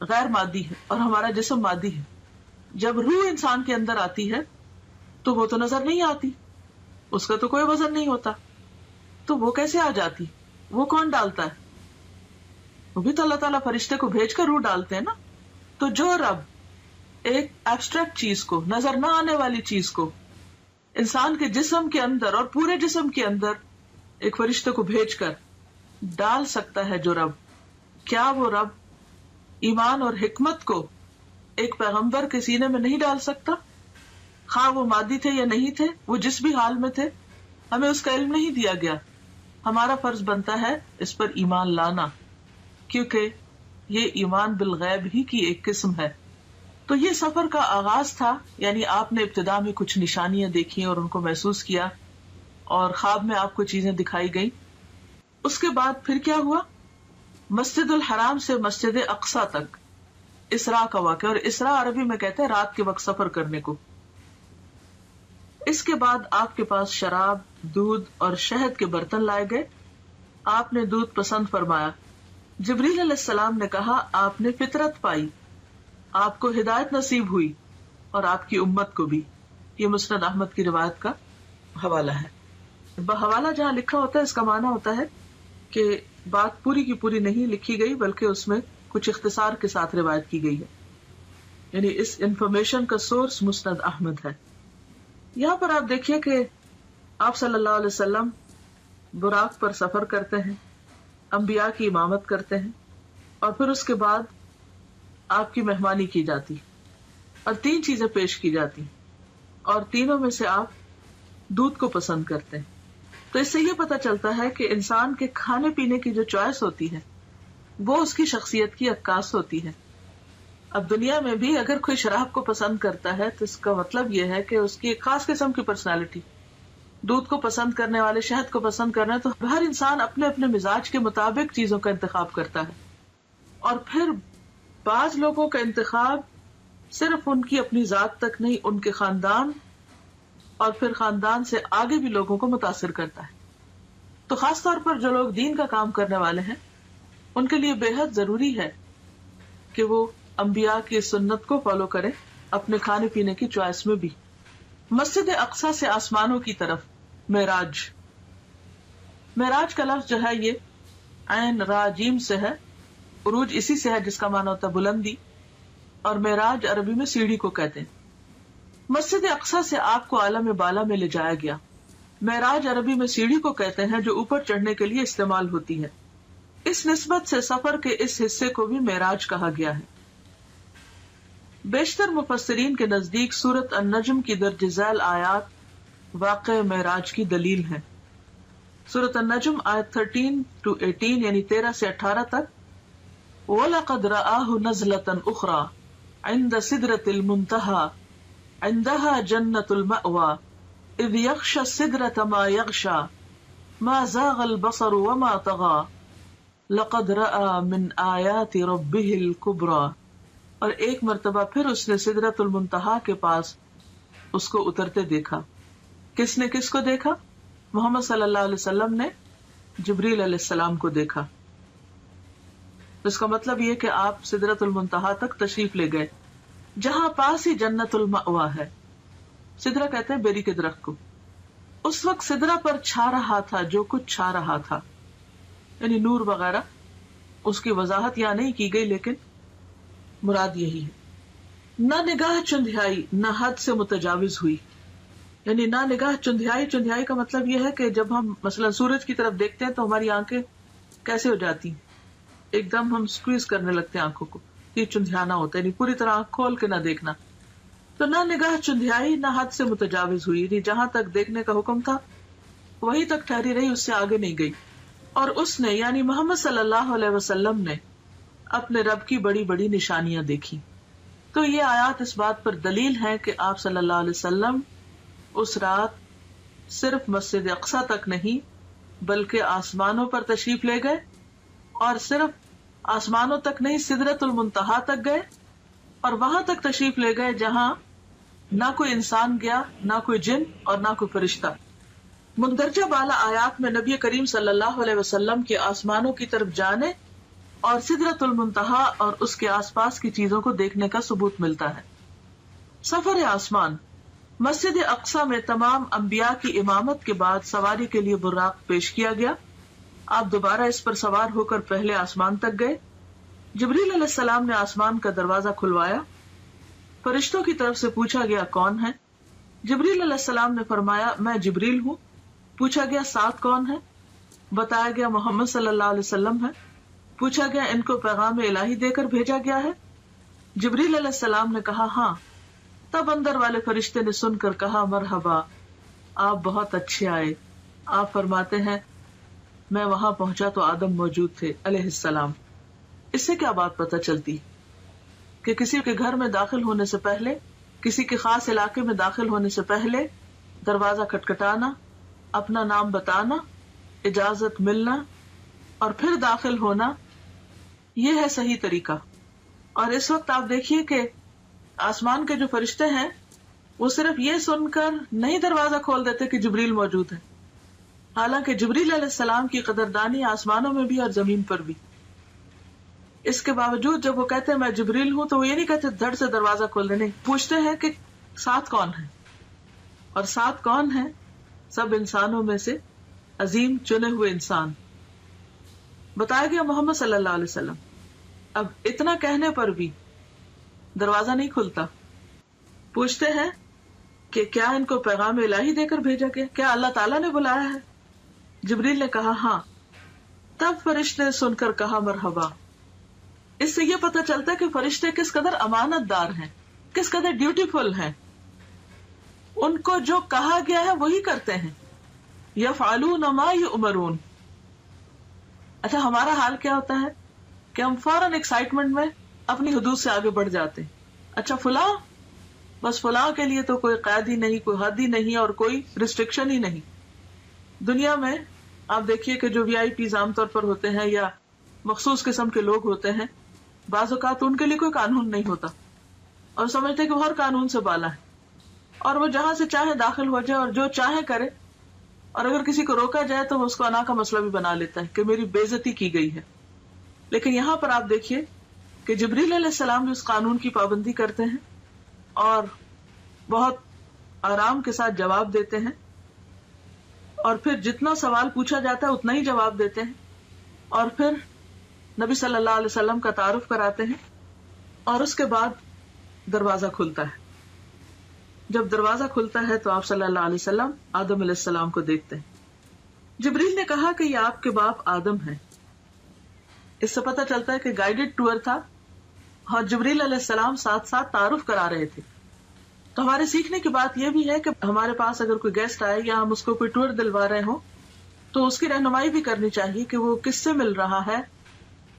غیر مادی ہے اور ہمارا جسم مادی ہے. جب روح انسان کے اندر آتی ہے تو وہ تو نظر نہیں آتی، اس کا تو کوئی وزن نہیں ہوتا، تو وہ کیسے آ جاتی؟ وہ کون ڈالتا ہے؟ وہ بھی تو اللہ تعالیٰ فرشتے کو بھیج کر روح ڈالتے ہیں نا. تو جو رب ایک ایبسٹریکٹ چیز کو، نظر نہ آنے والی چیز کو انسان کے جسم کے اندر اور پورے جسم کے اندر ایک فرشتے کو بھیج کر ڈال سکتا ہے، جو رب، کیا وہ رب ایمان اور حکمت کو ایک پیغمبر کے سینے میں نہیں ڈال سکتا؟ خواہ وہ مادی تھے یا نہیں تھے، وہ جس بھی حال میں تھے، ہمیں اس کا علم نہیں دیا گیا. ہمارا فرض بنتا ہے اس پر ایمان لانا، کیونکہ یہ ایمان بالغیب ہی کی ایک قسم ہے. تو یہ سفر کا آغاز تھا، یعنی آپ نے ابتدا میں کچھ نشانیاں دیکھی اور ان کو محسوس کیا، اور خواب میں آپ کو چیزیں دکھائی گئی. اس کے بعد پھر کیا ہوا؟ مسجد الحرام سے مسجد اقصی تک اسراء کا واقعہ، اور اسراء عربی میں کہتے ہیں رات کے وقت سفر کرنے کو. اس کے بعد آپ کے پاس شراب، دودھ اور شہد کے برتن لائے گئے. آپ نے دودھ پسند فرمایا. جبریل علیہ السلام نے کہا آپ نے فطرت پائی، آپ کو ہدایت نصیب ہوئی، اور آپ کی امت کو بھی. یہ مسند احمد کی روایت کا حوالہ ہے. حوالہ جہاں لکھا ہوتا ہے اس کا معنی ہوتا ہے کہ بات پوری کی پوری نہیں لکھی گئی، بلکہ اس میں کچھ اختصار کے ساتھ روایت کی گئی ہے. یعنی اس انفارمیشن کا سورس مسند احمد ہے. یہاں پر آپ دیکھیے کہ آپ صلی اللہ علیہ وسلم براق پر سفر کرتے ہیں، انبیاء کی امامت کرتے ہیں، اور پھر اس کے بعد آپ کی مہمانی کی جاتی اور 3 چیزیں پیش کی جاتی، اور تینوں میں سے آپ دودھ کو پسند کرتے ہیں. تو اس سے یہ پتہ چلتا ہے کہ انسان کے کھانے پینے کی جو چوائس ہوتی ہے وہ اس کی شخصیت کی عکاس ہوتی ہے. اب دنیا میں بھی اگر کوئی شراب کو پسند کرتا ہے تو اس کا مطلب یہ ہے کہ اس کی ایک خاص قسم کی پرسنالٹی، دودھ کو پسند کرنے والے شہد کو پسند کرنے، تو ہر انسان اپنے اپنے مزاج کے مطابق چیزوں کا انتخاب کرتا ہے. اور پھر بعض لوگوں کا انتخاب صرف ان کی اپنی ذات تک نہیں، ان کے خاندان اور پھر خاندان سے آگے بھی لوگوں کو متاثر کرتا ہے. تو خاص طور پر جو لوگ دین کا کام کرنے والے ہیں ان کے لیے بے حد ضروری ہے کہ وہ انبیاء کی سنت کو فالو کریں اپنے کھانے پینے کی چوائس میں بھی. مسجد اقصی سے آسمانوں کی طرف معراج. معراج کا لفظ جو ہے یہ عین را جیم سے ہے. عروج اسی سے ہے جس کا معنی ہوتا ہے بلندی، اور معراج عربی میں سیڑھی کو کہتے ہیں. مسجد اقصی سے آپ کو عالم بالا میں لے جایا گیا. معراج عربی میں سیڑھی کو کہتے ہیں جو اوپر چڑھنے کے لیے استعمال ہوتی ہے. اس نسبت سے سفر کے اس حصے کو بھی معراج کہا گیا ہے. بیشتر مفسرین کے نزدیک سورۃ النجم کی درج ذیل آیات واقع معراج کی دلیل ہیں. سورۃ النجم آیت 13-18 یعنی 13 سے 18 تک. وَلَقَدْ رَآهُ نَزْلَةً أُخْرَى عِنْدَ سِدْرَةِ الْمُنْتَهَى عِنْدَهَا جَنَّةُ الْمَأْوَى إِذْ يَغْشَى السِّدْرَةَ مَا يَغْشَى مَا زَاغَ الْبَصَرُ وَمَا طَغَى لَقَدْ رَأَى مِنْ آيَاتِ رَبِّهِ الْكُبْرَى. اور ایک مرتبہ پھر اس نے سدرۃ المنتہا کے پاس اس کو اترتے دیکھا. کس نے کس کو دیکھا؟ محمد صلی اللہ علیہ وسلم نے جبریل علیہ السلام کو دیکھا. اس کا مطلب یہ کہ آپ سدرۃ المنتہا تک تشریف لے گئے جہاں پاس ہی جنت المأوا ہے. سدرہ کہتے ہیں بیری کے درخت کو. اس وقت سدرہ پر چھا رہا تھا جو کچھ چھا رہا تھا، یعنی نور وغیرہ. اس کی وضاحت یہاں نہیں کی گئی لیکن مراد یہی ہے. نہ نگاہ چندھیائی نہ حد سے متجاوز ہوئی. یعنی نہ نگاہ چندھیائی. چندھیائی کا مطلب یہ ہے کہ جب ہم مثلا سورج کی طرف دیکھتے ہیں تو ہماری آنکھیں کیسے ہو جاتی ہیں، ایک دم ہم سکویز کرنے لگتے ہیں آنکھوں کو. یہ چندھیانا ہوتا ہے، یعنی پوری طرح آنکھ کھول کے نہ دیکھنا. تو نہ نگاہ چندھیائی نہ حد سے متجاوز ہوئی، یعنی جہاں تک دیکھنے کا حکم تھا وہی تک ٹھہری رہی، اس سے آگے نہیں گئی. اور اس نے یعنی محمد صلی اللہ علیہ وسلم نے اپنے رب کی بڑی بڑی نشانیاں دیکھی. تو یہ آیات اس بات پر دلیل ہے کہ آپ صلی اللہ علیہ وسلم اس رات صرف مسجد اقصی تک نہیں بلکہ آسمانوں پر تشریف لے گئے، اور صرف آسمانوں تک نہیں سدرۃ المنتہا تک گئے، اور وہاں تک تشریف لے گئے جہاں نہ کوئی انسان گیا، نہ کوئی جن اور نہ کوئی فرشتہ. مندرجہ بالا آیات میں نبی کریم صلی اللہ علیہ وسلم کے آسمانوں کی طرف جانے اور سدرۃ المنتہا اور اس کے آس پاس کی چیزوں کو دیکھنے کا ثبوت ملتا ہے. سفر آسمان. مسجد اقصی میں تمام انبیاء کی امامت کے بعد سواری کے لیے براق پیش کیا گیا. آپ دوبارہ اس پر سوار ہو کر پہلے آسمان تک گئے. جبریل علیہ السلام نے آسمان کا دروازہ کھلوایا. فرشتوں کی طرف سے پوچھا گیا کون ہے؟ جبریل علیہ السلام نے فرمایا میں جبریل ہوں. پوچھا گیا ساتھ کون ہے؟ بتایا گیا محمد صلی اللہ علیہ وسلم ہے. پوچھا گیا ان کو پیغام الہی دے کر بھیجا گیا ہے؟ جبریل علیہ السلام نے کہا ہاں. تب اندر والے فرشتے نے سن کر کہا مرحبا، آپ بہت اچھے آئے. آپ فرماتے ہیں میں وہاں پہنچا تو آدم موجود تھے علیہ السلام. اس سے کیا بات پتہ چلتی کہ کسی کے گھر میں داخل ہونے سے پہلے، کسی کے خاص علاقے میں داخل ہونے سے پہلے دروازہ کھٹکھٹانا، اپنا نام بتانا، اجازت ملنا اور پھر داخل ہونا، یہ ہے صحیح طریقہ. اور اس وقت آپ دیکھیے کہ آسمان کے جو فرشتے ہیں وہ صرف یہ سن کر نہیں دروازہ کھول دیتے کہ جبریل موجود ہے، حالانکہ جبریل علیہ السلام کی قدردانی آسمانوں میں بھی اور زمین پر بھی. اس کے باوجود جب وہ کہتے ہیں میں جبریل ہوں تو وہ یہ نہیں کہتے دھڑ سے دروازہ کھول دے، نہیں، پوچھتے ہیں کہ ساتھ کون ہے. اور ساتھ کون ہے؟ سب انسانوں میں سے عظیم چنے ہوئے انسان. بتایا گیا محمد صلی اللہ علیہ وسلم. اب اتنا کہنے پر بھی دروازہ نہیں کھلتا. پوچھتے ہیں کہ کیا ان کو پیغام الہی دے کر بھیجا گیا؟ کیا اللہ تعالیٰ نے بلایا ہے؟ جبریل نے کہا ہاں. تب فرشتے نے سن کر کہا مرحبا. اس سے یہ پتہ چلتا ہے کہ فرشتے کس قدر امانت دار ہیں، کس قدر ڈیوٹیفل ہیں. ان کو جو کہا گیا ہے وہی کرتے ہیں. یفعلون ما یؤمرون. اچھا ہمارا حال کیا ہوتا ہے کہ ہم فوراً ایکسائٹمنٹ میں اپنی حدود سے آگے بڑھ جاتے ہیں. اچھا فلاں، بس فلاں کے لیے تو کوئی قید ہی نہیں، کوئی حد ہی نہیں اور کوئی ریسٹرکشن ہی نہیں. دنیا میں آپ دیکھیے کہ جو VIP عام طور پر ہوتے ہیں یا مخصوص قسم کے لوگ ہوتے ہیں، بعض اوقات ان کے لیے کوئی قانون نہیں ہوتا اور سمجھتے کہ وہ ہر قانون سے بالا ہے اور وہ جہاں سے چاہے داخل ہو جائے اور جو چاہے کرے، اور اگر کسی کو روکا جائے تو وہ اس کو انا کا مسئلہ بھی بنا لیتا ہے کہ میری بے عزتی کی گئی ہے. لیکن یہاں پر آپ دیکھیے کہ جبریل علیہ السلام جو اس قانون کی پابندی کرتے ہیں اور بہت آرام کے ساتھ جواب دیتے ہیں، اور پھر جتنا سوال پوچھا جاتا ہے اتنا ہی جواب دیتے ہیں، اور پھر نبی صلی اللہ علیہ وسلم کا تعارف کراتے ہیں، اور اس کے بعد دروازہ کھلتا ہے. جب دروازہ کھلتا ہے تو آپ صلی اللہ علیہ وسلم آدم علیہ السلام کو دیکھتے ہیں. جبریل نے کہا کہ یہ آپ کے باپ آدم ہیں. اس سے پتہ چلتا ہے کہ گائیڈڈ ٹور تھا اور جبریل علیہ السلام ساتھ ساتھ تعارف کرا رہے تھے. تو ہمارے سیکھنے کی بات یہ بھی ہے کہ ہمارے پاس اگر کوئی گیسٹ آئے یا ہم اس کو کوئی ٹور دلوا رہے ہوں تو اس کی رہنمائی بھی کرنی چاہیے کہ وہ کس سے مل رہا ہے